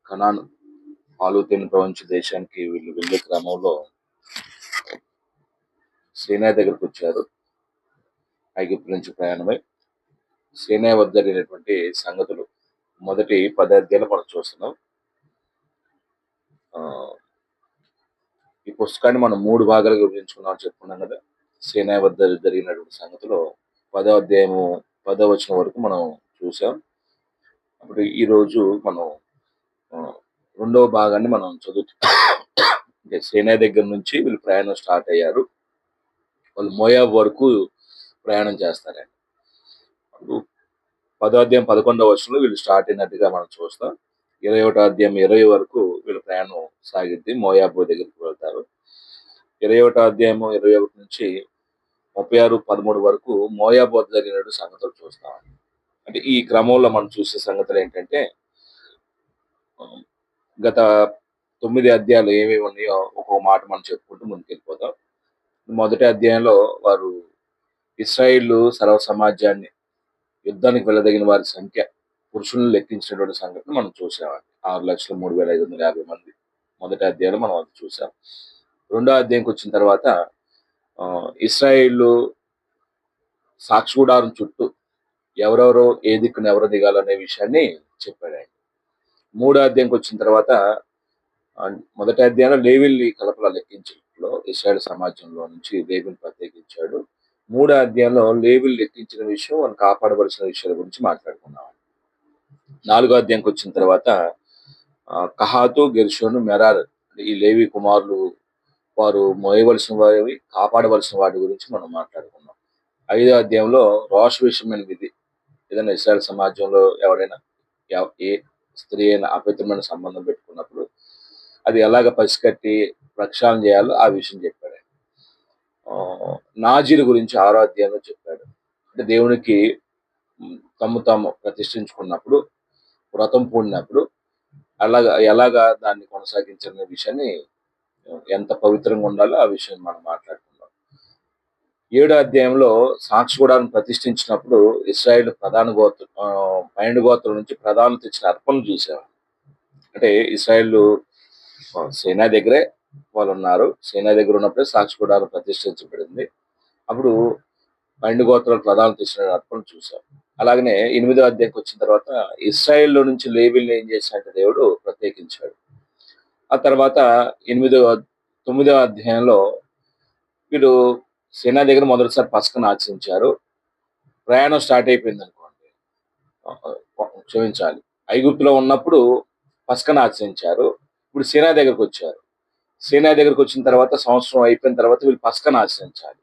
Canaan పాలు తేనె ప్రపంచ దేశానికి వీళ్ళు వెళ్ళే క్రమంలో సీనాయి దగ్గరకు వచ్చారు. ఐగుప్తు నుంచి ప్రయాణమై సీనాయి వద్ద జరిగినటువంటి సంగతులు మొదటి 10 అధ్యాయాలు మనం చూస్తున్నాం. ఆ, ఈ పుస్తకాన్ని మనం 3 భాగాలుగా విభజించుకున్నాం చెప్పుకున్నాం కదా. సీనాయి వద్ద జరిగినటువంటి సంగతులు 10వ అధ్యాయము 10వ వచనం వరకు మనం చూసాం. అప్పుడు ఈ రోజు మనం ఆ, రెండవ భాగాన్ని మనం చదువుతాం. అంటే సీనాయి దగ్గర నుంచి వీళ్ళు ప్రయాణం స్టార్ట్ అయ్యారు. వాళ్ళు మోయాబ్ వరకు ప్రయాణం చేస్తారండి. అప్పుడు 10వ అధ్యాయం 11వ వచనంలో వీళ్ళు స్టార్ట్ అయినట్టుగా మనం చూస్తాం. 21వ అధ్యాయం 20 వరకు వీళ్ళ ప్రయాణం సాగిద్ది. మోయాబు దగ్గరికి వెళ్తారు. 21వ అధ్యాయం 21 నుంచి 36, 13 వరకు మోయాబు వద్ద జరిగిన సంగతులు చూస్తాం. అంటే ఈ క్రమంలో మనం చూసే సంగతులు ఏంటంటే గత 9 అధ్యాయాలు ఏమేమి ఉన్నాయో ఒక్కొక్క మాట మనం చెప్పుకుంటూ ముందుకెళ్ళిపోతాం. మొదటి అధ్యాయంలో వారు ఇశ్రాయేలు సర్వ సమాజాన్ని యుద్ధానికి వెళ్ళదగిన వారి సంఖ్య పురుషులను లెక్కించినటువంటి సంఘటన మనం చూసామండి. 6,03,550 మంది మొదటి అధ్యాయంలో మనం అది చూసాం. రెండో అధ్యాయంకి వచ్చిన తర్వాత ఇశ్రాయేలు సాక్షిగుడారం చుట్టూ ఎవరెవరో ఏ దిక్కున ఎవరు దిగాలనే విషయాన్ని చెప్పాడు ఆయన. మూడో అధ్యాయంకి వచ్చిన తర్వాత మొదటి అధ్యాయంలో లేవీల్ని కలపల లెక్కించడంలో ఇశ్రాయేలు సమాజంలో నుంచి లేవీని ప్రత్యేకించాడు. మూడో అధ్యాయంలో లేవీలు లెక్కించిన విషయం వాళ్ళు కాపాడవలసిన విషయాల గురించి మాట్లాడుకున్నాం. నాలుగో అధ్యాయంకి వచ్చిన తర్వాత కహాతు, గెర్షోను, మెరార్ ఈ లేవి కుమారులు వారు మోయవలసిన వారి కాపాడవలసిన వాటి గురించి మనం మాట్లాడుకున్నాం. ఐదో అధ్యాయంలో రోష విషయమైన విధి. ఏదైనా ఇశ్రాయేలు సమాజంలో ఎవరైనా ఏ స్త్రీ అయినా అపవిత్రమైన సంబంధం పెట్టుకున్నప్పుడు అది ఎలాగ పసికట్టి ప్రక్షాళన చేయాలో ఆ విషయం చెప్పాడు. నాజీల గురించి 6వ అధ్యాయంలో చెప్పాడు. అంటే దేవునికి తాము ప్రతిష్ఠించుకున్నప్పుడు వ్రతం పూడినప్పుడు ఎలాగా దాన్ని కొనసాగించాలనే విషయాన్ని ఎంత పవిత్రంగా ఉండాలో ఆ విషయం మనం మాట్లాడుకున్నాం. 7వ అధ్యాయంలో సాక్షి గుడారం ప్రతిష్ఠించినప్పుడు ఇశ్రాయేలు ప్రధాన 12 గోత్రం నుంచి ప్రధాన తెచ్చిన అర్పణలు చూసేవారు. అంటే ఇశ్రాయేలు సేనా దగ్గరే వాళ్ళు ఉన్నారు. సేనా దగ్గర ఉన్నప్పుడే సాక్షి గుడారం ప్రతిష్ఠించబడింది. అప్పుడు 12 గోత్రాల ప్రధాన తెచ్చిన అర్పణలు చూసాం. అలాగనే 8వ అధ్యాయంకి వచ్చిన తర్వాత ఇశ్రాయేల్లో నుంచి లేవీల్ని ఏం చేసినట్టు దేవుడు ప్రత్యేకించాడు. ఆ తర్వాత 9వ అధ్యాయంలో వీళ్ళు సేనా దగ్గర మొదటిసారి పస్కను ఆచరించారు. ప్రయాణం స్టార్ట్ అయిపోయింది అనుకోండి, క్షమించాలి, ఐగుప్తులో ఉన్నప్పుడు పస్కను ఆచరించారు. ఇప్పుడు సేనా దగ్గరకు వచ్చారు. సేనా దగ్గరకు వచ్చిన తర్వాత సంవత్సరం అయిపోయిన తర్వాత వీళ్ళు పస్కను ఆచరించాలి.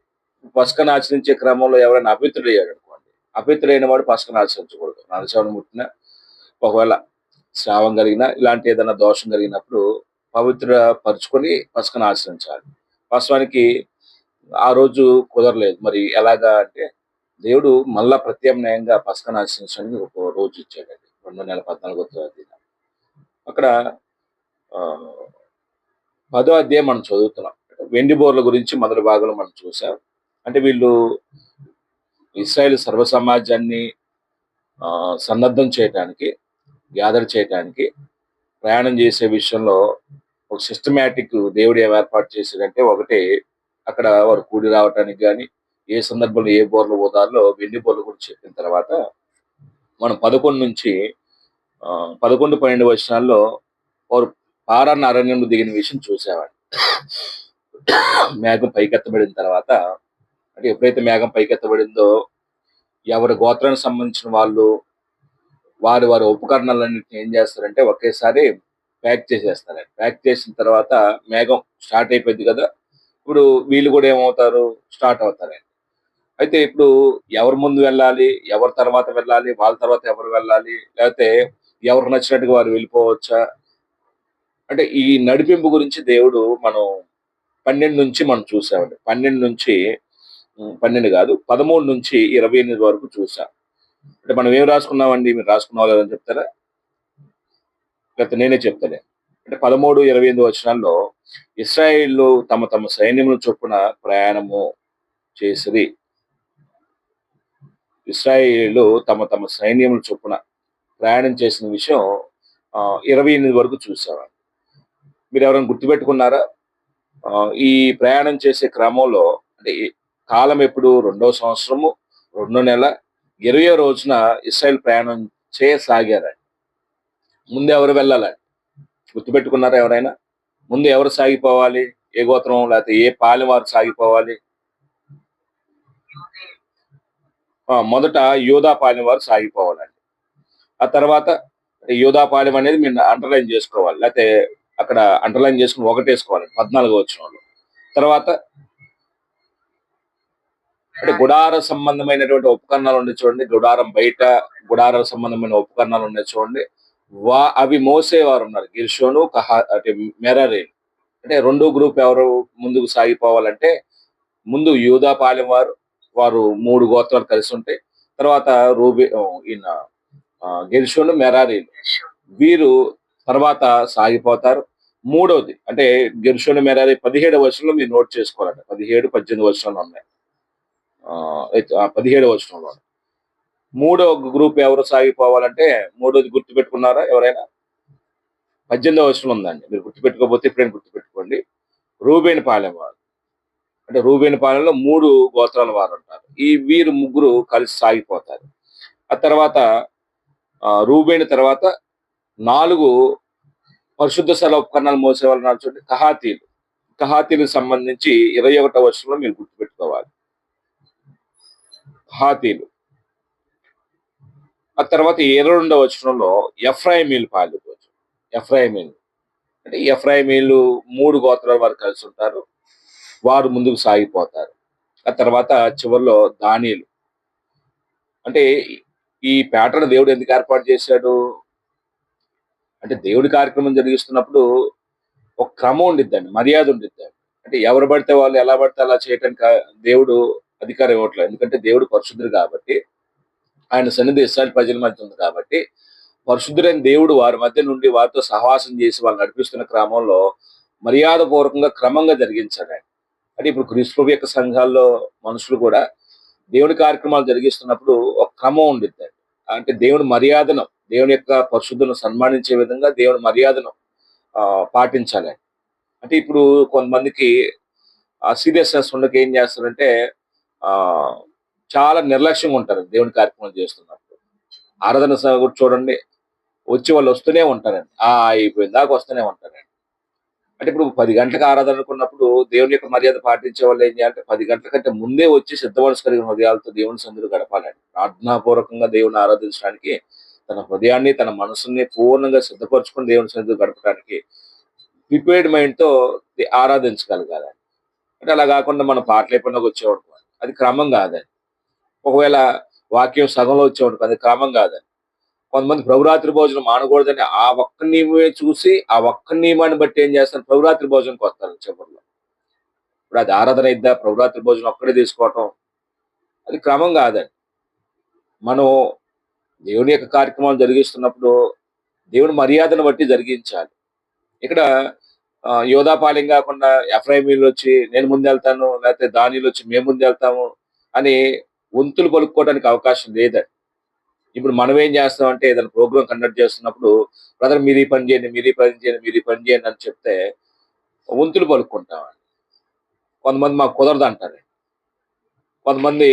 పస్కను ఆచరించే క్రమంలో ఎవరైనా అపవిత్రుడయ్యాడు అనుకోండి, అపవిత్రుడైన వాడు పస్కను ఆచరించకూడదు. నరచవని ముట్టిన, ఒకవేళ శ్రావం కలిగిన, ఇలాంటి ఏదైనా దోషం కలిగినప్పుడు పవిత్ర పరుచుకొని పస్కను ఆచరించాలి. వాస్తవానికి ఆ రోజు కుదరలేదు. మరి ఎలాగా అంటే దేవుడు మళ్ళా ప్రత్యామ్నాయంగా పస్కను ఆచరించడానికి ఒక రోజు ఇచ్చాడండి. 2 నెల 14వ తేదీన. అక్కడ 10వ అధ్యాయం మనం చదువుతున్నాం. వెండి బోర్ల గురించి మొదటి భాగంలో మనం చూసాం. అంటే వీళ్ళు ఇశ్రాయేలు సర్వ సమాజాన్ని సన్నద్ధం చేయడానికి, గ్యాదర్ చేయడానికి ప్రయాణం చేసే విషయంలో ఒక సిస్టమేటిక్ దేవుడు ఏం ఏర్పాటు చేశాడంటే, ఒకటి అక్కడ వారు కూడి రావటానికి కానీ, ఏ సందర్భంలో ఏ బోర్లు ఊదాలో వెండి బోర్ల గురించి చెప్పిన తర్వాత మనం 11 నుంచి 11, 12 వచనాల్లో వారు పారాన్ అరణ్యంలో దిగిన విషయం చూసేవాడు. మేఘం పైకెత్తబడిన తర్వాత, అంటే ఎప్పుడైతే మేఘం పైకెత్తబడిందో ఎవరి గోత్రానికి సంబంధించిన వాళ్ళు వారి ఉపకరణాలన్నింటినీ ఏం చేస్తారంటే ఒకేసారి ప్యాక్ చేసేస్తారండి. ప్యాక్ చేసిన తర్వాత మేఘం స్టార్ట్ అయిపోయింది కదా, ఇప్పుడు వీళ్ళు కూడా ఏమవుతారు, స్టార్ట్ అవుతారండి. అయితే ఇప్పుడు ఎవరు ముందు వెళ్ళాలి, ఎవరి తర్వాత వెళ్ళాలి, వాళ్ళ తర్వాత ఎవరు వెళ్ళాలి, లేకపోతే ఎవరికి నచ్చినట్టుగా వారు వెళ్ళిపోవచ్చా, అంటే ఈ నడిపింపు గురించి దేవుడు మనం 12 నుంచి మనం చూసామండి. 12 నుంచి 12 కాదు, 13 నుంచి 28 వరకు చూసాం. అంటే మనం ఏం రాసుకున్నామండి, మీరు రాసుకున్నావా లేదని చెప్తారా, లేకపోతే నేనే చెప్తానే. అంటే 13, 28 వచనాల్లో ఇశ్రాయేలు తమ తమ సైన్యముల చొప్పున ప్రయాణము చేసిరి. ఇశ్రాయేలు తమ తమ సైన్యముల చొప్పున ప్రయాణం చేసిన విషయం 28 వరకు చూసామండి. మీరెవరైనా గుర్తుపెట్టుకున్నారా? ఈ ప్రయాణం చేసే క్రమంలో అంటే ఈ కాలం ఎప్పుడు రెండో సంవత్సరము, రెండో నెల, 20వ రోజున ఇశ్రాయేల్ ప్రయాణం చేయసాగారండి. ముందెవరు వెళ్ళాలండి? గుర్తుపెట్టుకున్నారా ఎవరైనా? ముందు ఎవరు సాగిపోవాలి? ఏ గోత్రం లేతే ఏ పాలెం వారు సాగిపోవాలి? మొదట యూదా పాలెం వారు సాగిపోవాలండి. ఆ తర్వాత యూదా పాలెం అనేది మీరు అండర్‌లైన్ జేసుకోవాలి. లేతే అక్కడ అండర్‌లైన్ జేసుకొని ఒకటేసుకోవాలి 14వ వచనంలో. తర్వాత అంటే గుడార సంబంధమైనటువంటి ఉపకరణాలున్నాయి చూడండి. గుడారం బయట గుడార సంబంధమైన ఉపకరణాలున్నాయి చూడండి. అవి మోసేవారున్నారు. గిర్షోను, అంటే మెరారి. అంటే రెండో గ్రూప్ ఎవరు ముందుకు సాగిపోవాలంటే, ముందు యూదా పాలెం వారు, వారు 3 గోత్రాలు కలిసుంటాయి. తర్వాత ఈయన గెర్షోను, మెరారీలు. వీరు తర్వాత సాగిపోతారు. మూడోది అంటే గెర్షోను, మెరారి 17వ వచనంలో మీరు నోట్ చేసుకోవాలండి. 17, 18 వచనాలు ఉన్నాయి. 17వ వచనంలో. మూడో గ్రూప్ ఎవరు సాగిపోవాలంటే, మూడోది గుర్తుపెట్టుకున్నారా ఎవరైనా? 18వ వచనం ఉందండి. మీరు గుర్తుపెట్టుకోకపోతే ఇప్పుడైనా గుర్తుపెట్టుకోండి. రూబేను పాలెం వారు. అంటే రూబేను పాలెంలో 3 గోత్రాల వారుంటారు. వీరు ముగ్గురు కలిసి సాగిపోతారు. ఆ తర్వాత రూబేను తర్వాత 4 పరిశుద్ధ స్థల ఉపకరణాలు మోసేవాళ్ళు ఉన్నారు చూడండి కహాతీలు. కహాతీలకు సంబంధించి 21వ వచనంలో మీరు గుర్తుపెట్టుకోవాలి. కహాతీలు. ఆ తర్వాత 22వ వచనంలో ఎఫ్రాయిమీలు పాలిపోవచ్చు. ఎఫ్రాయిమీలు. అంటే ఎఫ్రాయిమీలు 3 గోత్రాల వారు కలిసుంటారు. వారు ముందుకు సాగిపోతారు. ఆ తర్వాత చివర్లో దానీయులు. అంటే ఈ ప్యాటర్న్ దేవుడు ఎందుకు ఏర్పాటు చేశాడు? అంటే దేవుడి కార్యక్రమం జరిగిస్తున్నప్పుడు ఒక క్రమం ఉండిద్దండి. మర్యాద ఉండిద్దండి. అంటే ఎవరు పడితే వాళ్ళు ఎలా పడితే అలా చేయటానికి దేవుడు అధికారం ఇవ్వట్లేదు. ఎందుకంటే దేవుడు పరిశుద్ధుడు కాబట్టి, ఆయన సన్నిధి ఇశ్రాయేలు ప్రజల మధ్య ఉంది కాబట్టి, పరిశుద్ధుడైన దేవుడు వారి మధ్య నుండి వారితో సహవాసం చేసి వాళ్ళు నడిపిస్తున్న క్రమంలో మర్యాదపూర్వకంగా క్రమంగా జరిగించాడండి. అంటే ఇప్పుడు క్రీస్తు ప్రభు యొక్క సంఘాల్లో మనుషులు కూడా దేవుని కార్యక్రమాలు జరిగిస్తున్నప్పుడు ఒక క్రమం ఉండిద్దండి. అంటే దేవుని మర్యాదను, దేవుని యొక్క పరిశుద్ధులను సన్మానించే విధంగా దేవుని మర్యాదను పాటించాలి. అంటే ఇప్పుడు కొంతమందికి సీరియస్‌నెస్ ఉండక ఏం చేస్తారంటే ఆహ్, చాలా నిర్లక్ష్యంగా ఉంటారు దేవుని కార్యక్రమాలు చేస్తున్నప్పుడు. ఆరాధన కూడా చూడండి వచ్చి వాళ్ళు వస్తూనే ఉంటారండి. అయిపోయిన దాకా వస్తూనే ఉంటారండి. అంటే ఇప్పుడు 10 గంటలకు ఆరాధన అనుకున్నప్పుడు దేవుని యొక్క మర్యాద పాటించే వాళ్ళు ఏం చేయాలంటే 10 గంటల కంటే ముందే వచ్చి సిద్ధ మనసు కలిగిన హృదయాలతో దేవుని సన్నిధిలో గడపాలండి. ప్రార్థనాపూర్వకంగా దేవుని ఆరాధించడానికి తన హృదయాన్ని, తన మనసుని పూర్ణంగా సిద్ధపరచుకొని దేవుని సన్నిధిలో గడపడానికి ప్రిపేర్డ్ మైండ్‌తో ఆరాధించగలగాలి. అంటే అలా కాకుండా మనం పాటలైపోయినాక వచ్చేవాడుకోండి. అది క్రమం కాదండి. ఒకవేళ వాక్యం సగంలో వచ్చేవాడుకో అది క్రమం కాదండి. కొంతమంది ప్రభురాత్రి భోజనం మానకూడదని ఆ ఒక్క నియమమే చూసి, ఆ ఒక్క నియమాన్ని బట్టి ఏం చేస్తారు ప్రభురాత్రి భోజనంకొస్తారు చివరిలో. ఇప్పుడు అది ఆరాధన అయిద్దా? ప్రభురాత్రి భోజనం ఒక్కడే తీసుకోవటం. అది క్రమం కాదండి. మనం దేవుని యొక్క కార్యక్రమాలు జరిగిస్తున్నప్పుడు దేవుని మర్యాదను బట్టి జరిగించాలి. ఇక్కడ యోధాపాలెం కాకుండా ఎఫ్రాయిమీలొచ్చి నేను ముందెళ్తాను, లేకపోతే దానీలొచ్చి మేము ముందెళ్తాము అని వంతులు పలుక్కోవడానికి అవకాశం లేదండి. ఇప్పుడు మనం ఏం చేస్తామంటే ఏదైనా ప్రోగ్రామ్ కండక్ట్ చేస్తున్నప్పుడు బ్రదర్ మీరు ఈ పని చేయండి, మీరు ఈ పని చేయండి, మీరు ఈ పని చేయండి అని చెప్తే వంతులు పలుక్కుంటామండి. కొంతమంది మాకు కుదరదంటారు. కొంతమంది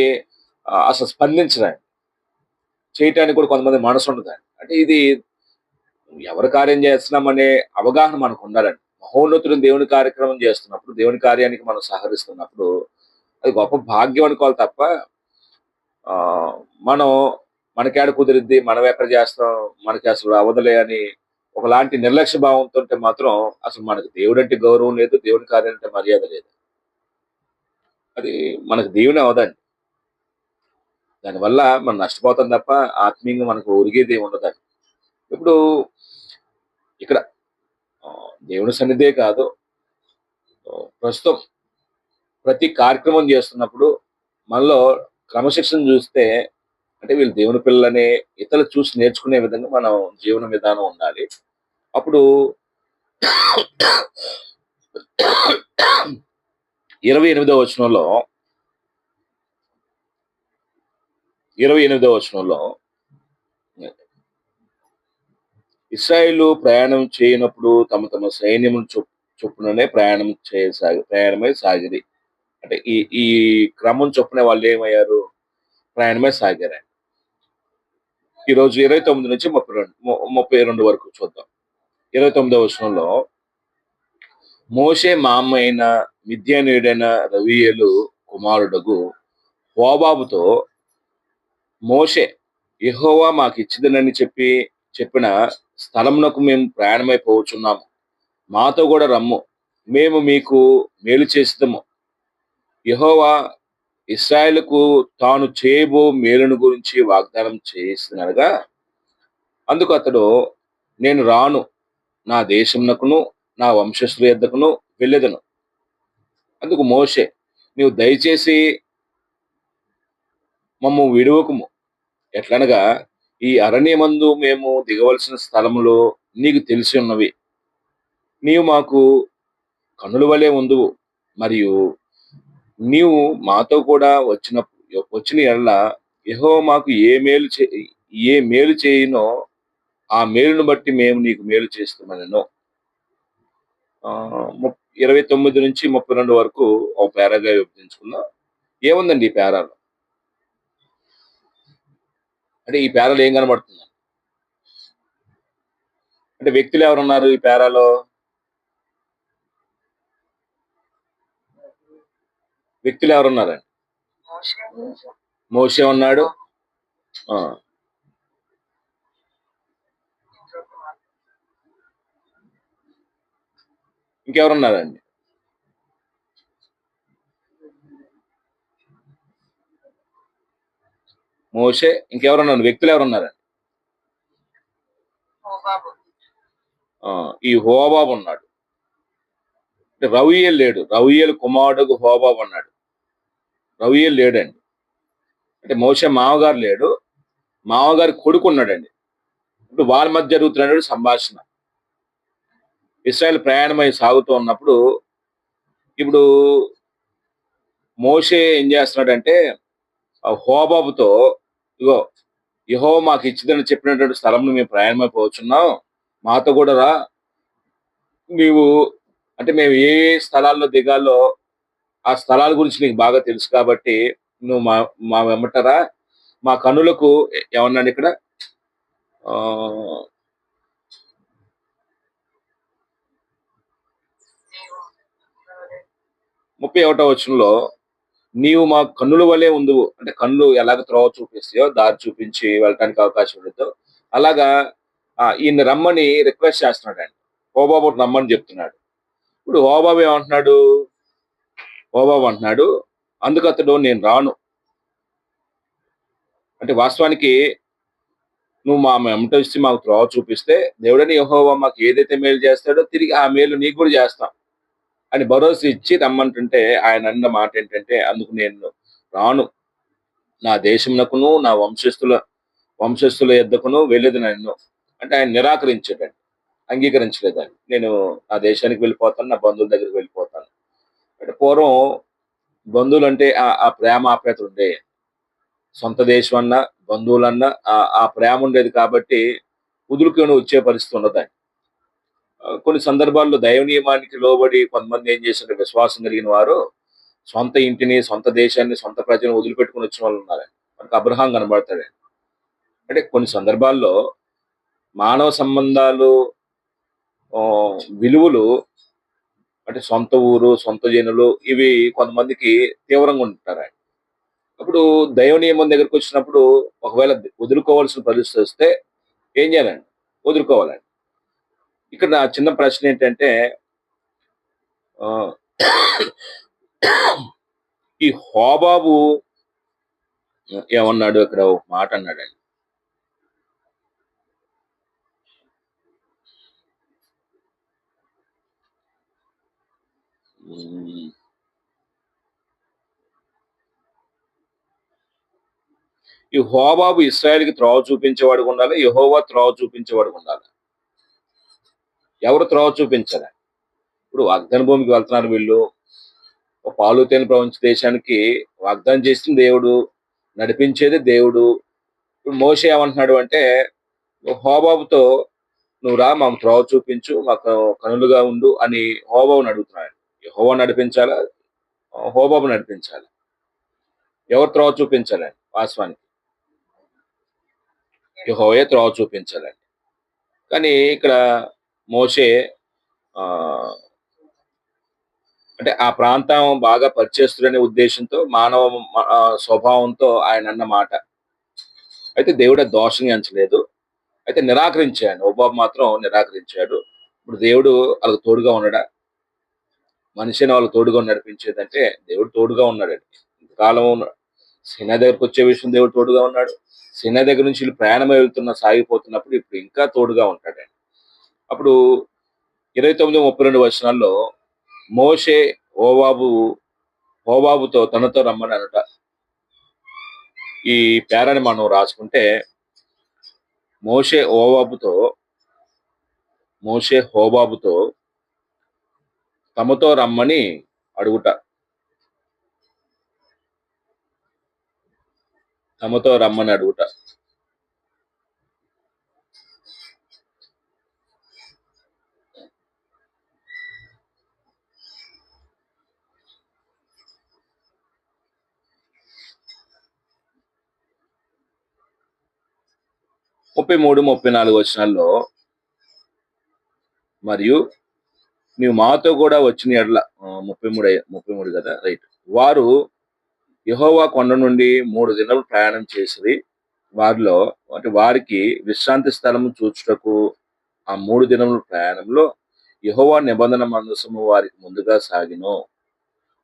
అసలు స్పందించరండి. చేయటానికి కూడా కొంతమంది మనసుండదండి. అంటే ఇది ఎవరి కార్యం చేస్తున్నామనే అవగాహన మనకు ఉండాలండి. మహోన్నతుడు దేవుని కార్యక్రమం చేస్తున్నప్పుడు, దేవుని కార్యానికి మనం సహకరిస్తున్నప్పుడు అది గొప్ప భాగ్యం అనుకోవాలి తప్ప ఆహ్, మనం మనకేడ కుదిరిద్ది, మనం ఎక్కడ చేస్తాం, మనకి అసలు అవ్వదులే అని ఒకలాంటి నిర్లక్ష్య భావంతో ఉంటే మాత్రం అసలు మనకు దేవుడంటే గౌరవం లేదు, దేవుని కార్యం అంటే మర్యాద లేదు. అది మనకు దీవెన అవ్వదండి. దానివల్ల మనం నష్టపోతాం తప్ప ఆత్మీయంగా మనకు ఒరిగేదేమి ఉండదండి. ఇప్పుడు ఇక్కడ దేవుని సన్నిధే కాదు ప్రస్తుతం ప్రతి కార్యక్రమం చేస్తున్నప్పుడు మనలో క్రమశిక్షణ చూస్తే అంటే వీళ్ళు దేవుని పిల్లలని ఇతరులు చూసి నేర్చుకునే విధంగా మనం జీవన విధానం ఉండాలి. అప్పుడు 28వ వచనంలో 28వ వచనంలో ఇశ్రాయేలు ప్రయాణం చేయనప్పుడు తమ తమ సైన్యమును చొప్పుననే ప్రయాణమై సాగిరి. అంటే ఈ ఈ క్రమం చొప్పున వాళ్ళేమయ్యారు? ప్రయాణమై సాగారండి. ఈరోజు 29 నుంచి 32 వరకు చూద్దాం. 29వ వచనంలో మోషే మామ అయిన మిద్యానీయుడైన రవీయేలు కుమారుడగు హోబాబుతో మోషే యెహోవా మాకిచ్చిదనని చెప్పిన స్థలమునకు మేము ప్రయాణమై పోవుచున్నాము. మాతో కూడా రమ్ము. మేము మీకు మేలు చేసేదము. యెహోవా ఇశ్రాయేలుకు తాను చేయబో మేలును గురించి వాగ్దానం చేసిననగా అందుకు అతడు నేను రాను, నా దేశమునకును నా వంశస్థుల యొద్దకును వెళ్ళెదను. అందుకు మోషే నీవు దయచేసి మమ్ము విడువకుము. ఎట్లనగా ఈ అరణ్యమందు మేము దిగవలసిన స్థలములో నీకు తెలిసి ఉన్నవి. నీవు మాకు కన్నుల వలె ఉందువు. మరియు నీవు మాతో కూడా వచ్చిన యెడల యెహోవా మాకు ఏ మేలు చేయునో ఆ మేలును బట్టి మేము నీకు మేలు చేస్తామనెను. 29 నుంచి 32 వరకు ఒక పేరాగా విభజించుకుందాం. ఏముందండి ఈ పేరాలో? అంటే ఈ పేరాలో ఏం కనబడుతుంది? అంటే వ్యక్తులు ఎవరున్నారు ఈ పేరాలో? వ్యక్తులు ఎవరున్నారండి? మోషే ఉన్నాడు. ఆ ఇంకెవరున్నారండి? మోషే ఇంకెవరున్నారు? వ్యక్తులు ఎవరున్నారండి? ఈ హోబాబు ఉన్నాడు. రవీయేలు లేడు. రవీయేలు కుమారుడు హోబాబు అన్నాడు. రవీయేలు లేడండి. అంటే మోషే మామగారు లేడు. మామగారి కొడుకు ఉన్నాడండి. ఇప్పుడు వాళ్ళ మధ్య జరుగుతున్నటువంటి సంభాషణ. ఇశ్రాయేల్ ప్రయాణమై సాగుతూ ఉన్నప్పుడు ఇప్పుడు మోషే ఏం చేస్తున్నాడంటే హోబాబుతో ఇగో యెహోవా మాకు ఇచ్చిదని చెప్పినటువంటి స్థలంలో మేము ప్రయాణమైపోవచ్చున్నాం. మాతో కూడా రా. నీవు అంటే మేము ఏ స్థలాల్లో దిగాలో ఆ స్థలాల గురించి నీకు బాగా తెలుసు కాబట్టి నువ్వు మా వెంబటరా. మా కన్నులకు ఏమన్నాడు ఇక్కడ? 31వ వచనంలో నీవు మా కన్నుల వలె ఉందువు. అంటే కన్నులు ఎలాగ త్రోవ చూపిస్తాయో దారి చూపించి వెళ్ళటానికి అవకాశం ఉండదు. అలాగా ఈయన రమ్మని రిక్వెస్ట్ చేస్తున్నాడండి. హోబాబు రమ్మని చెప్తున్నాడు. ఇప్పుడు హోబాబు ఏమంటున్నాడు? హోబాబు అంటున్నాడు అందుకు అతడు నేను రాను. అంటే వాస్తవానికి నువ్వు మా వెంట వచ్చి మాకు త్రోవ చూపిస్తే దేవుడని యెహోవా మాకు ఏదైతే మేలు చేస్తాడో తిరిగి ఆ మేలు నీకు కూడా చేస్తాం అని భరోసా ఇచ్చి రమ్మంటుంటే ఆయన అన్న మాట ఏంటంటే అందుకు నేను రాను, నా దేశమునకును నా వంశస్థుల యొద్దకును వెళ్ళేది నన్ను. అంటే ఆయన నిరాకరించాడండి, అంగీకరించలేదండి. నేను నా దేశానికి వెళ్ళిపోతాను, నా బంధువుల దగ్గరికి వెళ్ళిపోతాను. అంటే పూర్వం బంధువులు అంటే ఆ ప్రేమ ఆప్యాయత ఉండే. సొంత దేశం అన్నా బంధువులన్నా ఆ ప్రేమ ఉండేది కాబట్టి కుదురుకొని వచ్చే పరిస్థితి ఉండదండి. కొన్ని సందర్భాల్లో దైవ నియమానికి లోబడి కొంతమంది ఏం చేశారు, విశ్వాసం కలిగిన వారు సొంత ఇంటిని, సొంత దేశాన్ని, సొంత ప్రజలను వదిలిపెట్టుకుని వచ్చిన వాళ్ళు ఉన్నారండి. మనకు అబ్రహాం కనబడతాడండి. అంటే కొన్ని సందర్భాల్లో మానవ సంబంధాలు విలువలు అంటే సొంత ఊరు, సొంత జనులు ఇవి కొంతమందికి తీవ్రంగా ఉంటారండి. అప్పుడు దైవ నియమం దగ్గరికి వచ్చినప్పుడు ఒకవేళ వదులుకోవాల్సిన పరిస్థితి వస్తే ఏం చేయాలండి? వదులుకోవాలండి. ఇక్కడ నా చిన్న ప్రశ్న ఏంటంటే ఈ హోబాబు ఏమన్నాడు? ఇక్కడ ఒక మాట అన్నాడండి. ఈ హోబాబు ఇశ్రాయేలుకి త్రోవ చూపించేవాడుగా ఉండాలి, యెహోవా త్రోవ చూపించేవాడుగా ఉండాలి. ఎవరు త్రోవ చూపించాలి? ఇప్పుడు వాగ్దాన భూమికి వెళ్తున్నారు వీళ్ళు. పాలు తేనె ప్రపంచ దేశానికి వాగ్దానం చేసిన దేవుడు, నడిపించేది దేవుడు. ఇప్పుడు మోషే ఏమంటున్నాడు అంటే హోబాబుతో నువ్వు రా మాకు త్రోవ చూపించు, మాకు కనులుగా ఉండు అని హోబాబుని అడుగుతున్నాడు. యెహోవా నడిపించాలా? హోబాబు నడిపించాలా? ఎవరు త్రోవ చూపించాలండి వాస్తవానికి? యెహోవాయే త్రోవ చూపించాలండి. కానీ ఇక్కడ మోషే ఆహ్, అంటే ఆ ప్రాంతం బాగా పరిచయస్తుడనే ఉద్దేశంతో స్వభావంతో ఆయనన్న మాట. అయితే దేవుడు అది దోషంగా ఎంచలేదు. అయితే నిరాకరించాడు. హోబాబు మాత్రం నిరాకరించాడు. ఇప్పుడు దేవుడు ఆళ్ళకి తోడుగా ఉన్నాడా? మనిషిని వాళ్ళకి తోడుగా నడిపించేదంటే దేవుడు తోడుగా ఉన్నాడండి. ఇంతకాలం సీనాయి దగ్గరకొచ్చే విషయం దేవుడు తోడుగా ఉన్నాడు. సీనాయి దగ్గర నుంచి వీళ్ళు ప్రయాణమై సాగిపోతున్నప్పుడు ఇప్పుడు ఇంకా తోడుగా ఉంటాడండి. అప్పుడు 29, 32 వచనాల్లో మోషే హోబాబు హోబాబుతో తనతో రమ్మని అనుట. ఈ పేరాని మనం రాసుకుంటే మోషే హోబాబుతో మోషే హోబాబుతో తమతో రమ్మని అడుగుట. తమతో రమ్మని అడుగుట. 33, 34 వచనాల్లో మరియు నీవు మాతో కూడా వచ్చిన యెడల 33 కదా! రైట్. వారు యెహోవా కొండ నుండి 3 దినములు ప్రయాణం చేసిరి. వారిలో అంటే వారికి విశ్రాంతి స్థలము చూచుటకు ఆ 3 దినముల ప్రయాణంలో యెహోవా నిబంధన మందసము వారికి ముందుగా సాగెను.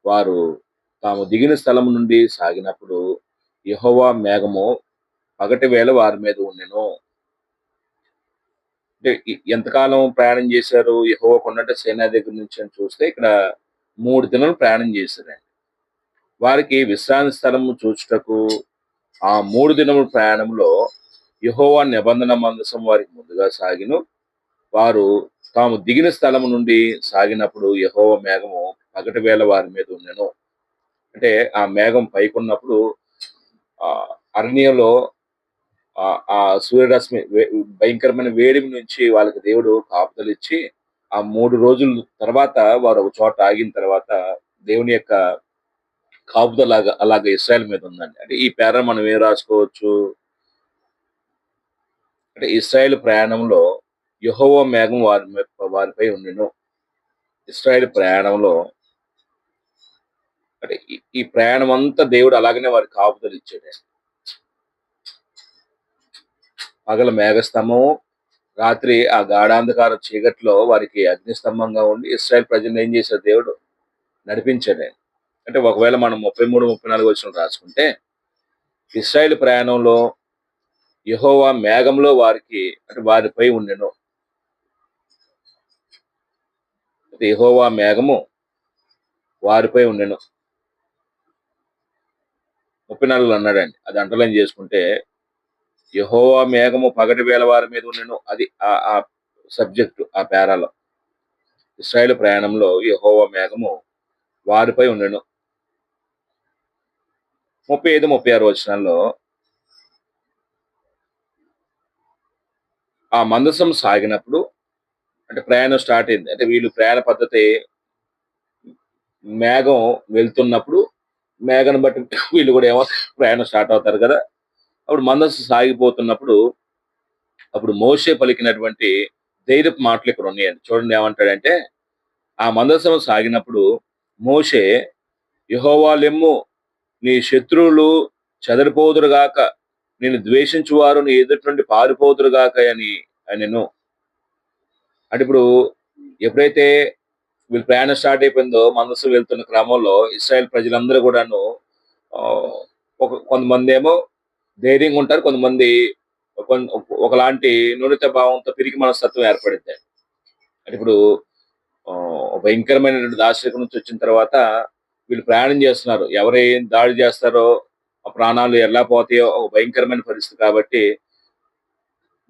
వారు తాము దిగిన స్థలము నుండి సాగినప్పుడు యెహోవా మేఘము పగటి వేళ వారి మీద ఉండెను. అంటే ఎంతకాలం ప్రయాణం చేశారు? యెహోవా కొండ అంటే సీనాయి దగ్గర నుంచి అని చూస్తే ఇక్కడ 3 దినాలు ప్రయాణం చేశారండి. వారికి విశ్రాంతి స్థలము చూచుటకు ఆ 3 దినముల ప్రయాణంలో యెహోవా నిబంధన మందసం వారికి ముందుగా సాగెను. వారు తాము దిగిన స్థలము నుండి సాగినప్పుడు యెహోవా మేఘము పగటి వేళ వారి మీద ఉండెను. అంటే ఆ మేఘం పైకున్నప్పుడు అరణ్యంలో ఆ సూర్యరశ్మి భయంకరమైన వేడిమి నుంచి వాళ్ళకి దేవుడు కాపుదలిచ్చి, ఆ 3 రోజుల తర్వాత వారు ఒక చోట ఆగిన తర్వాత దేవుని యొక్క కాపుదల అలాగా ఇశ్రాయేల్ మీద ఉందండి. అంటే ఈ పేర మనం ఏం రాసుకోవచ్చు? అంటే ఇశ్రాయేల్ ప్రయాణంలో యెహోవా మేఘం వారిపై ఉండెను. ఇశ్రాయేల్ ప్రయాణంలో అంటే ఈ ప్రయాణం అంతా దేవుడు అలాగనే వారికి కాపుదలిచ్చాడండి. పగలు మేఘస్తంభము, రాత్రి ఆ గాఢాంధకార చీకట్లో వారికి అగ్నిస్తంభంగా ఉండి ఇశ్రాయేల్ ప్రజల్ని ఏం చేశాడు దేవుడు? నడిపించాడు. అంటే ఒకవేళ మనం 33, 34 వచనం రాసుకుంటే ఇశ్రాయేల్ ప్రయాణంలో యెహోవా మేఘంలో వారికి అంటే వారిపై ఉండెను. యెహోవా మేఘము వారిపై ఉండెను. 34లో అన్నాడండి. అది అండర్‌లైన్ చేసుకుంటే యెహోవా మేఘము పగటి వేళ వారి మీద ఉండెను. అది ఆ సబ్జెక్ట్ ఆ పేరాలో. ఇశ్రాయేలు ప్రయాణంలో యెహోవా మేఘము వారిపై ఉండెను. 35, 36 వచనాల్లో ఆ మందసం సాగినప్పుడు అంటే ప్రయాణం స్టార్ట్ అయింది. అంటే వీళ్ళు ప్రయాణ పద్ధతి మేఘం వెళ్తున్నప్పుడు మేఘాన్ని బట్టి వీళ్ళు కూడా ఏమో ప్రయాణం స్టార్ట్ అవుతారు కదా! అప్పుడు మందసం సాగిపోతున్నప్పుడు అప్పుడు మోషే పలికినటువంటి ధైర్యపు మాటలు ఇక్కడ ఉన్నాయండి. చూడండి ఏమంటాడంటే, ఆ మందసం సాగినప్పుడు మోషే యెహోవా లెమ్ము నీ శత్రువులు చెదరిపోదురుగాక, నిన్ను ద్వేషించువారు నీ ఎదుట నుండి పారిపోదురుగాక అని అనెను. అంటే ఇప్పుడు ఎప్పుడైతే వీళ్ళు ప్రయాణం స్టార్ట్ అయిపోయిందో మందసం వెళ్తున్న క్రమంలో ఇశ్రాయేల్ ప్రజలందరూ కూడాను ఆహ్, కొంతమందేమో ధైర్యంగా ఉంటారు. కొంతమంది కొన్ ఒకలాంటి న్యూనత భావంతో పిరికి మనస్తత్వం ఏర్పడిద్ది. అంటే ఇప్పుడు భయంకరమైనటువంటి దార్శనికత నుంచి వచ్చిన తర్వాత వీళ్ళు ప్రయాణం చేస్తున్నారు. ఎవరు ఏం దాడి చేస్తారో, ఆ ప్రాణాలు ఎలా పోతాయో ఒక భయంకరమైన పరిస్థితి కాబట్టి,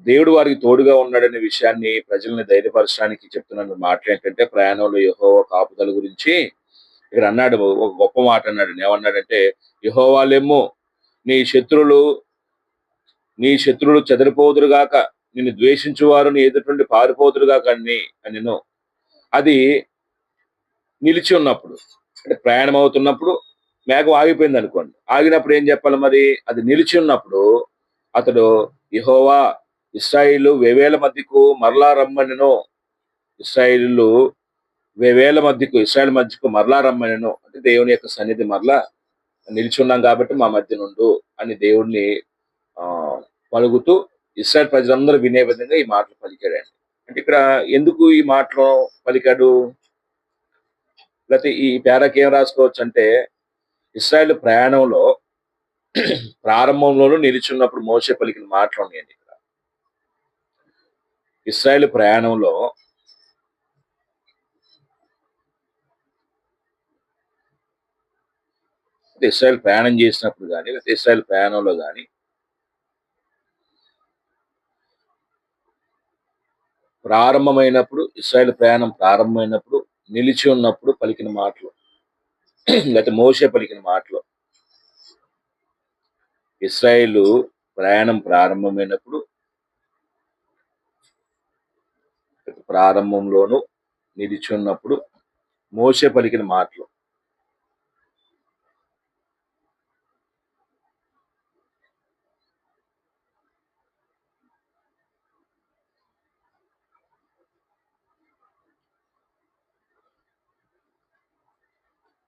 దేవుడు వారికి తోడుగా ఉన్నాడనే విషయాన్ని ప్రజల్ని ధైర్యపరచడానికి చెప్తున్న మాటలేంటంటే, ప్రయాణంలో యెహోవా కాపుదల గురించి ఇక్కడ అన్నాడు. ఒక గొప్ప మాట అన్నాడు. ఏమన్నాడంటే, యెహోవా లెమ్ము నీ శత్రువులు నీ శత్రువులు చెదరిపోదురుగాక, నిన్ను ద్వేషించువారు నీ ఎదుటి నుండి పారిపోతురుగా కన్ని అనెను. అది నిలిచి ఉన్నప్పుడు, అంటే ప్రయాణం అవుతున్నప్పుడు మేఘం ఆగిపోయిందనుకోండి. ఆగినప్పుడు ఏం చెప్పాలి మరి? అది నిలిచి ఉన్నప్పుడు అతడు యెహోవా ఇశ్రాయేలు వేవేల మధ్యకు మరలా రమ్మనెను. ఇశ్రాయేలీయులు వేవేల మధ్యకు ఇశ్రాయేల్ మధ్యకు మరలా రమ్మనెను. అంటే దేవుని యొక్క సన్నిధి మరలా నిలిచున్నాం కాబట్టి మా మధ్య నుండు అని దేవుడిని పలుకుతూ ఇశ్రాయేల్ ప్రజలందరూ వినే విధంగా ఈ మాటలు పలికాడండి. అంటే ఇక్కడ ఎందుకు ఈ మాటలు పలికాడు? లేకపోతే ఈ పేరాకి ఏం రాసుకోవచ్చు అంటే, ఇశ్రాయేల్ ప్రయాణంలో ప్రారంభంలోనూ నిలిచున్నప్పుడు మోషే పలికిన మాటలు ఉన్నాయండి ఇక్కడ. ఇశ్రాయేల్ ప్రయాణంలో ఇశ్రాయేల్ ప్రయాణం చేసినప్పుడు కానీ, లేకపోతే ఇశ్రాయేల్ ప్రయాణంలో కానీ ఇశ్రాయేల్ ప్రయాణం ప్రారంభమైనప్పుడు నిలిచి ఉన్నప్పుడు పలికిన మాటలు లేకపోతే మోషే పలికిన మాటలు. ఇశ్రాయేలు ప్రయాణం ప్రారంభంలోను నిలిచి ఉన్నప్పుడు మోషే పలికిన మాటలు.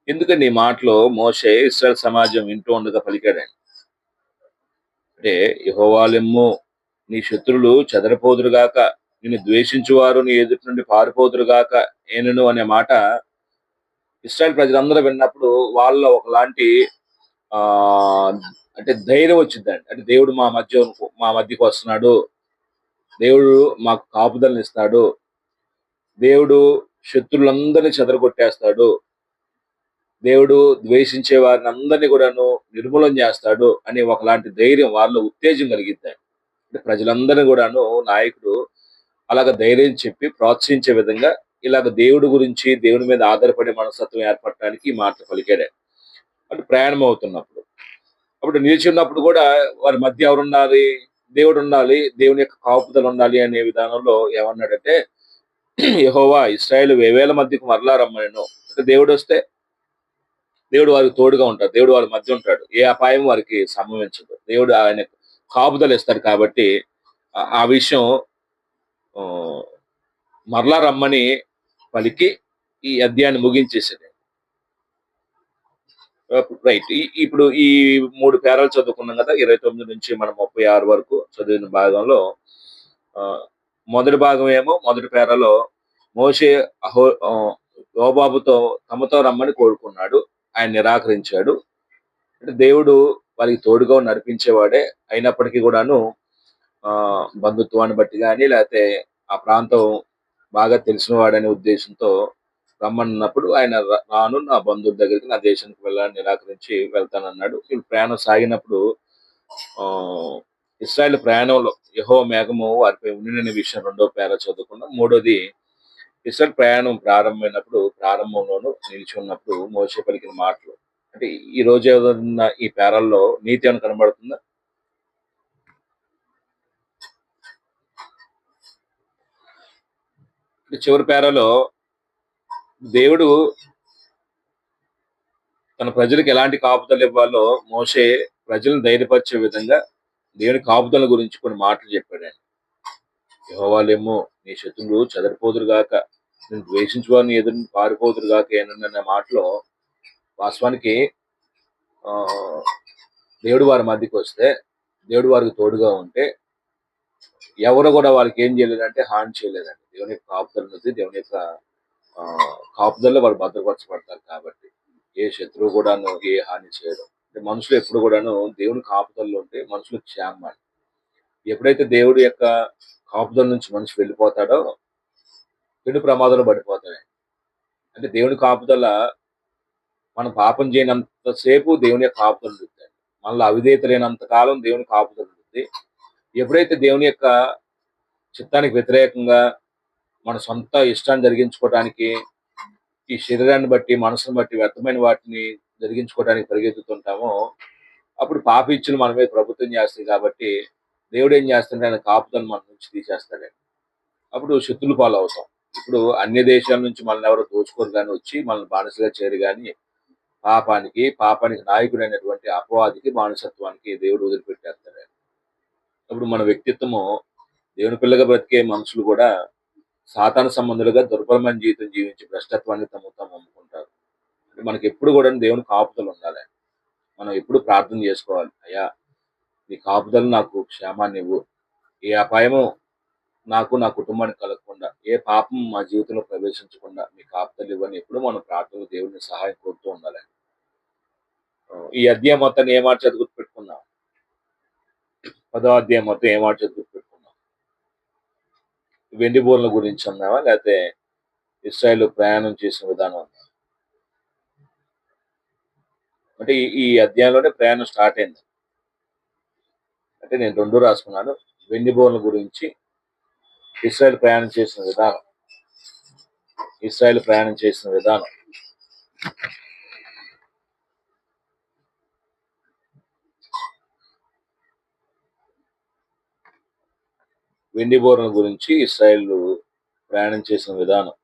ఎందుకండి ఈ మాటలో మోషే ఇశ్రాయేల్ సమాజం వింటూ ఉండగా పలికాడండి? అంటే యెహోవాలెమ్ము నీ శత్రులు చెదరిపోదురుగాక, నిన్ను ద్వేషించువారు నీ ఎదుటి నుండి పారిపోదురుగాక ఏనను అనే మాట ఇశ్రాయేల్ ప్రజలందరూ విన్నప్పుడు వాళ్ళలో ఒకలాంటి ఆ అంటే ధైర్యం వచ్చిందండి. అంటే దేవుడు మా మధ్యకు వస్తున్నాడు, దేవుడు మాకు కాపుదలనిస్తాడు, దేవుడు శత్రులందరినీ చెదరగొట్టేస్తాడు, దేవుడు ద్వేషించే వారిని అందరినీ కూడాను నిర్మూలన చేస్తాడు అని ఒకలాంటి ధైర్యం వాళ్ళలో ఉత్తేజం కలిగిద్దండి. అంటే ప్రజలందరినీ కూడాను నాయకుడు అలాగ ధైర్యం చెప్పి ప్రోత్సహించే విధంగా ఇలాగ దేవుడి గురించి దేవుడి మీద ఆధారపడే మనస్తత్వం ఏర్పడటానికి ఈ మాటలు పలికాడు. అంటే ప్రయాణం అవుతున్నప్పుడు, అప్పుడు నిలిచి ఉన్నప్పుడు కూడా వారి మధ్య ఎవరుండాలి? దేవుడు ఉండాలి, దేవుని యొక్క కాపుదల ఉండాలి అనే విధానంలో ఏమన్నాడంటే, యెహోవా ఇశ్రాయేలు వేవేల మధ్యకు మరలా రమ్మనెను. అంటే దేవుడు వస్తే దేవుడు వారికి తోడుగా ఉంటాడు, దేవుడు వారి మధ్య ఉంటాడు, ఏ అపాయం వారికి సంభవించదు, దేవుడు ఆయన కాపుదల ఇస్తాడు. కాబట్టి ఆ విషయం మరలా రమ్మని పలికి ఈ అధ్యాయాన్ని ముగించేసాడు. రైట్. ఇప్పుడు ఈ 3 పేరాలు చదువుకున్నాం కదా, 29 నుంచి మనం 36 వరకు చదివిన భాగంలో మొదటి భాగం ఏమో మొదటి పేరాలో మోషే యోబాబుతో తమతో రమ్మని కోరుకున్నాడు, ఆయన నిరాకరించాడు. అంటే దేవుడు వారికి తోడుగా నడిపించేవాడే, అయినప్పటికీ కూడాను బంధుత్వాన్ని బట్టి కానీ లేకపోతే ఆ ప్రాంతం బాగా తెలిసిన వాడనే ఉద్దేశంతో రమ్మన్నప్పుడు ఆయన రాను, నా బంధువుల దగ్గరికి నా దేశానికి వెళ్ళాలని నిరాకరించి వెళ్తానన్నాడు. ఇప్పుడు ప్రయాణం సాగినప్పుడు ఇశ్రాయేల్ ప్రయాణంలో యెహోవా మేఘము వారిపై ఉండిన విషయం 2వ పేరా చదువుకున్నాం. 3వది ఇశ్రాయేల్ ప్రయాణం ప్రారంభంలోను నిలిచి ఉన్నప్పుడు మోషే పలికిన మాటలు. అంటే ఈ రోజు ఏదన్నా ఈ పేరాల్లో నీతి అని కనబడుతుందా? చివరి పేరాలో దేవుడు తన ప్రజలకు ఎలాంటి కాపుదలు ఇవ్వాలో మోషే ప్రజలను ధైర్యపరిచే విధంగా దేవుని కాపుదల గురించి కొన్ని మాటలు చెప్పాడండి. యెహోవాలేమో నీ శత్రువులు చెదరిపోదురుగాక, నేను ద్వేషించు వారిని ఎదురు పారిపోదురుగాక ఏనన్న మాటలో వాస్తవానికి దేవుడు వారి మధ్యకి వస్తే, దేవుడు వారికి తోడుగా ఉంటే ఎవరు కూడా వారికి ఏం చేయలేదంటే హాని చేయలేదండి. దేవుని యొక్క కాపుదల ఉంది, దేవుని యొక్క కాపుదల్లో వారు భద్రపరచబడతారు. కాబట్టి ఏ శత్రువు కూడాను ఏ హాని చేయడం. అంటే మనుషులు ఎప్పుడు కూడాను దేవుని కాపుదల్లో ఉంటే మనుషులకు క్షేమం. ఎప్పుడైతే దేవుడి యొక్క కాపుదల నుంచి మనిషి వెళ్ళిపోతాడో పెను ప్రమాదంలో పడిపోతాడు. అంటే దేవుని కాపుదల మనం పాపం చేయనంత సేపు దేవుని యొక్క కాపుదల ఉంటుంది. మనలో అవిధేయత లేనంత కాలం దేవుని కాపుదల ఉంటుంది. ఎప్పుడైతే దేవుని యొక్క చిత్తానికి వ్యతిరేకంగా మన సొంత ఇష్టాన్ని జరిగించుకోవడానికి, ఈ శరీరాన్ని బట్టి మనసును బట్టి వ్యర్థమైన వాటిని జరిగించుకోవడానికి పరిగెత్తుతుంటామో అప్పుడు పాప ఇచ్చులు మన మీద ప్రభుత్వం చేస్తాయి. కాబట్టి దేవుడు ఏం చేస్తాడంటే ఆయన కాపుదలను మన నుంచి తీసేస్తాడండి. అప్పుడు శత్రుల పాలవుతాం. ఇప్పుడు అన్య దేశాల నుంచి మనల్ని ఎవరో దోచుకోరు గాని వచ్చి మనల్ని బానిసగా చేయరు గాని పాపానికి నాయకుడైనటువంటి అపవాదికి, బానిసత్వానికి దేవుడు వదిలిపెట్టేస్తాడు. అప్పుడు మన వ్యక్తిత్వము దేవుని పిల్లగా బ్రతికే మనుషులు కూడా సాతాను సంబంధులుగా దుర్బలమైన జీవితం జీవించి భ్రష్టత్వాన్ని తమకు తాము అమ్ముకుంటారు. అంటే మనకి ఎప్పుడు కూడా దేవుని కాపుదల ఉండాలి. మనం ఎప్పుడు ప్రార్థన చేసుకోవాలి. అయ్యా నీ కాపుదల నాకు క్షేమాన్ని ఇవ్వు. ఏ అపాయము నాకు నా కుటుంబానికి కలగకుండా, ఏ పాపం మా జీవితంలో ప్రవేశించకుండా మీ కాపుదల ఇవ్వని ఎప్పుడు మనం ప్రార్థనలో దేవుని సహాయం కోరుతూ ఉండాలి. ఈ అధ్యాయం మొత్తాన్ని ఏ మాట చదివి గుర్తుపెట్టుకుందాం? 10వ అధ్యాయం మొత్తం ఏ మాట చదివి గుర్తుపెట్టుకుందాం? వెండి బోర్ల గురించి అన్నావా? లేకపోతే ఇశ్రాయేలు ప్రయాణం చేసిన విధానం ఉందా? అంటే ఈ అధ్యాయంలోనే ప్రయాణం స్టార్ట్ అయింది. అంటే నేను 2 రాసుకున్నాను. వెండి బోర్ల గురించి, ఇశ్రాయేలు ప్రయాణం చేసిన విధానం. ఇశ్రాయేలు ప్రయాణం చేసిన విధానం. వెండి బోర్ల గురించి ఇశ్రాయేలు ప్రయాణం చేసిన విధానం.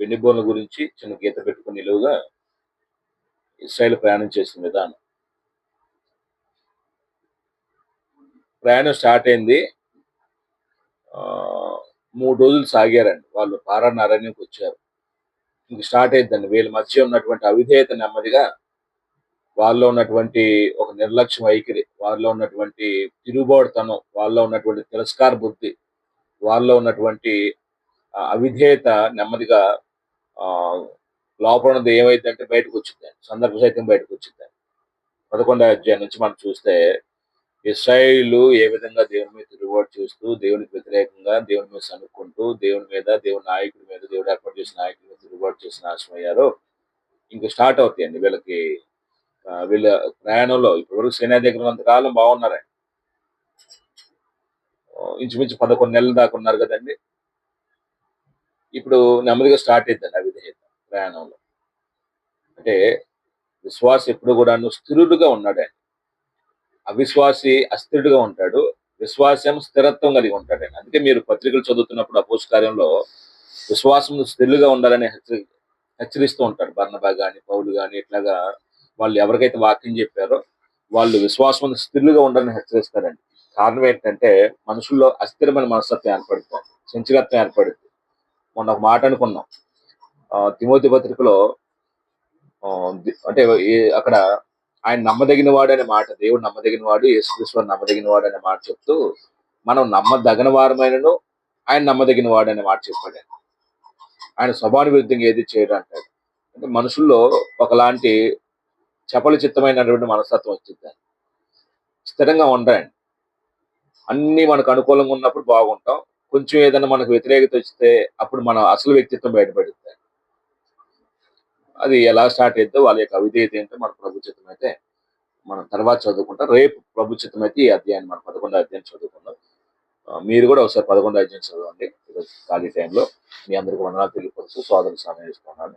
వెండి బోర్ల గురించి చిన్న గీత పెట్టుకుని నిలువుగా ఇశ్రాయేలు ప్రయాణం చేసిన విధానం. ప్రయాణం స్టార్ట్ అయింది. 3 రోజులు సాగారండి. వాళ్ళు పారాన్ అరణ్యంకి వచ్చారు. ఇంక స్టార్ట్ అయిద్దండి. వీళ్ళ మధ్య ఉన్నటువంటి అవిధేయత నెమ్మదిగా, వాళ్ళలో ఉన్నటువంటి ఒక నిర్లక్ష్యం వైఖరి, వాళ్ళలో ఉన్నటువంటి తిరుగుబాటుతనం, వాళ్ళలో ఉన్నటువంటి తిరస్కార బుద్ధి, వాళ్ళలో ఉన్నటువంటి అవిధేయత నెమ్మదిగా లోపల ఉన్నది ఏమైందంటే బయటకు వచ్చిందండి. సందర్భ సహితం బయటకు వచ్చిందండి. 11వ అధ్యాయం నుంచి మనం చూస్తే ఇశ్రాయేలు ఏ విధంగా దేవుని మీద తిరుగుబాటు చేస్తూ, దేవునికి వ్యతిరేకంగా దేవుని మీద సనుక్కుంటూ, దేవుని మీద, దేవుని నాయకుడి మీద, దేవుడు ఏర్పాటు చేసిన నాయకుడి మీద తిరుగుబాటు చేసి నాశనం అయ్యారో ఇంక స్టార్ట్ అవుతాయండి వీళ్ళకి. వీళ్ళ ప్రయాణంలో ఇప్పటివరకు సేనా దగ్గర ఉన్నంత కాలం బాగున్నారండి. ఇంచుమించు 11 నెలల దాకా ఉన్నారు కదండి. ఇప్పుడు నెమ్మదిగా స్టార్ట్ అయిద్దండి అవిధేయత ప్రయాణంలో. అంటే విశ్వాసి ఎప్పుడు కూడాను స్థిరుడుగా ఉన్నాడండి. అవిశ్వాసి అస్థిరుడుగా ఉంటాడు. విశ్వాసం స్థిరత్వం కలిగి ఉంటాడండి. అందుకే మీరు పత్రికలు చదువుతున్నప్పుడు అపోస్తల కార్యంలో విశ్వాసం స్థిరులుగా ఉండాలని హెచ్చరిస్తూ ఉంటాడు. బర్నబా గాని, పౌలు గాని ఇట్లాగా వాళ్ళు ఎవరికైతే వాక్యం చెప్పారో వాళ్ళు విశ్వాసం స్థిరులుగా ఉండాలని హెచ్చరిస్తారండి. కారణం ఏంటంటే మనుషుల్లో అస్థిరమైన మనస్తత్వం ఏర్పడుతుంది, చంచలత్వం ఏర్పడుతుంది. మొన్న ఒక మాట అనుకున్నాం. తిమోతి పత్రికలో అంటే అక్కడ ఆయన నమ్మదగిన వాడు అనే మాట, దేవుడు నమ్మదగిన వాడు, యేసుక్రీస్తు నమ్మదగిన వాడు అనే మాట చెప్తూ మనం నమ్మదగిన వారమైనను ఆయన నమ్మదగిన వాడు అనే మాట చెప్పాడు. ఆయన స్వభావ విరుద్ధంగా ఏది చేయడం అంటాడు. అంటే మనుషుల్లో ఒకలాంటి చపల చిత్తమైనటువంటి మనస్తత్వం వచ్చింది. స్థిరంగా ఉండరండి. అన్ని మనకు అనుకూలంగా ఉన్నప్పుడు బాగుంటాం. కొంచెం ఏదైనా మనకు వ్యతిరేకత వస్తే అప్పుడు మన అసలు వ్యక్తిత్వం బయటపడుతుంది. అది ఎలా స్టార్ట్ అయితే వాళ్ళ యొక్క అవిధేయత ఏంటో మన ప్రభు చిత్తం అయితే మనం తర్వాత చదువుకుంటాం. రేపు ప్రభు చిత్తం అయితే ఈ అధ్యాయం మనం 11వ అధ్యాయం చదువుకుందాం. మీరు కూడా ఒకసారి 11వ అధ్యాయం చదవండి ఈరోజు ఖాళీ టైంలో. మీ అందరికీ వందనాలు తెలియపరుస్తూ సోదరులు సమయం ఇస్తున్నాను.